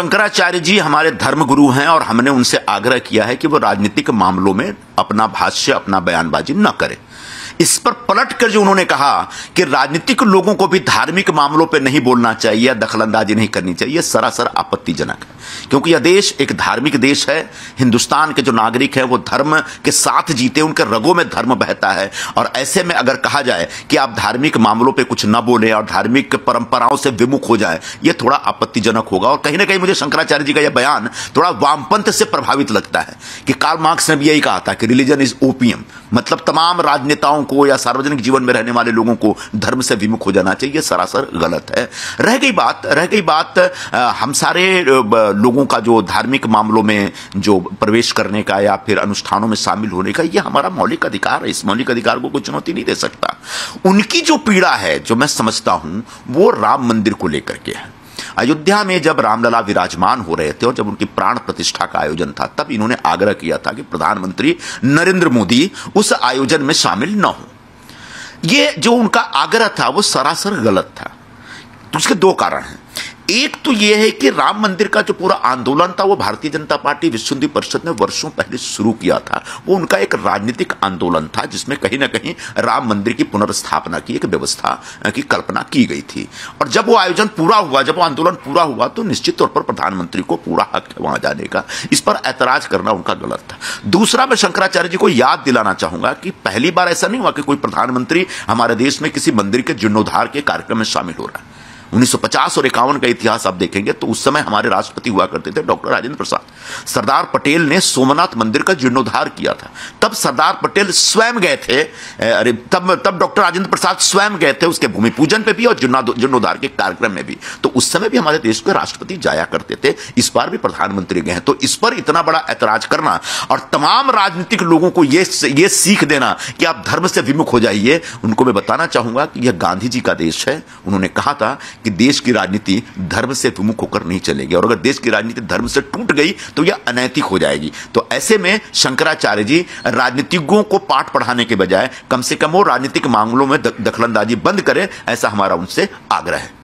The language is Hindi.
शंकराचार्य जी हमारे धर्मगुरु हैं और हमने उनसे आग्रह किया है कि वो राजनीतिक मामलों में अपना भाष्य, अपना बयानबाजी न करें। इस पर पलटकर जो उन्होंने कहा कि राजनीतिक लोगों को भी धार्मिक मामलों पर नहीं बोलना चाहिए, दखलंदाजी नहीं करनी चाहिए, सरासर आपत्तिजनक है। क्योंकि यह देश एक धार्मिक देश है। हिंदुस्तान के जो नागरिक हैं वो धर्म के साथ जीते, उनके रगों में धर्म बहता है। और ऐसे में अगर कहा जाए कि आप धार्मिक मामलों पे कुछ न बोलें और धार्मिक परंपराओं से विमुख हो जाए, यह थोड़ा आपत्तिजनक होगा। और कहीं ना कहीं मुझे शंकराचार्य जी का यह बयान थोड़ा वामपंथ से प्रभावित लगता है कि कार्ल मार्क्स ने भी यही कहा था कि रिलीजन इज ओपियम, मतलब तमाम राजनेताओं को या सार्वजनिक जीवन में रहने वाले लोगों को धर्म से विमुख हो जाना चाहिए। सरासर गलत है। रह गई बात हम सारे लोगों का जो धार्मिक मामलों में जो प्रवेश करने का या फिर अनुष्ठानों में शामिल होने का, यह हमारा मौलिक अधिकार है। इस मौलिक अधिकार को कोई चुनौती नहीं दे सकता। उनकी जो पीड़ा है, जो मैं समझता हूं, वो राम मंदिर को लेकर के है। अयोध्या में जब रामलला विराजमान हो रहे थे और जब उनकी प्राण प्रतिष्ठा का आयोजन था, तब इन्होंने आग्रह किया था कि प्रधानमंत्री नरेंद्र मोदी उस आयोजन में शामिल न हो। ये जो उनका आग्रह था वो सरासर गलत था। तो उसके दो कारण हैं। एक तो यह है कि राम मंदिर का जो पूरा आंदोलन था वो भारतीय जनता पार्टी, विश्व हिंदू परिषद ने वर्षों पहले शुरू किया था। वो उनका एक राजनीतिक आंदोलन था जिसमें कहीं ना कहीं राम मंदिर की पुनर्स्थापना की एक व्यवस्था की कल्पना की गई थी। और जब वो आयोजन पूरा हुआ, जब वो आंदोलन पूरा हुआ, तो निश्चित तौर पर प्रधानमंत्री को पूरा हक है वहां जाने का। इस पर ऐतराज करना उनका गलत था। दूसरा, मैं शंकराचार्य जी को याद दिलाना चाहूंगा कि पहली बार ऐसा नहीं हुआ कि कोई प्रधानमंत्री हमारे देश में किसी मंदिर के जीर्णोद्धार के कार्यक्रम में शामिल हो रहा है। 1950 और 51 का इतिहास आप देखेंगे तो उस समय हमारे राष्ट्रपति हुआ करते थे डॉक्टर राजेंद्र प्रसाद। सरदार पटेल ने सोमनाथ मंदिर का जीर्णोद्धार किया था। तब सरदार पटेल स्वयं गए थे, तब डॉक्टर राजेंद्र प्रसाद स्वयं गए थे उसके भूमि पूजन पे भी और जीर्णोद्धार के कार्यक्रम में भी। तो उस समय भी हमारे देश के राष्ट्रपति जाया करते थे। इस बार भी प्रधानमंत्री गए हैं। तो इस पर इतना बड़ा ऐतराज करना और तमाम राजनीतिक लोगों को ये सीख देना कि आप धर्म से विमुख हो जाइए, उनको मैं बताना चाहूंगा कि यह गांधी जी का देश है। उन्होंने कहा था कि देश की राजनीति धर्म से विमुख होकर नहीं चलेगी, और अगर देश की राजनीति धर्म से टूट गई तो यह अनैतिक हो जाएगी। तो ऐसे में शंकराचार्य जी राजनीतिज्ञों को पाठ पढ़ाने के बजाय कम से कम वो राजनीतिक मामलों में दखलंदाजी बंद करें, ऐसा हमारा उनसे आग्रह है।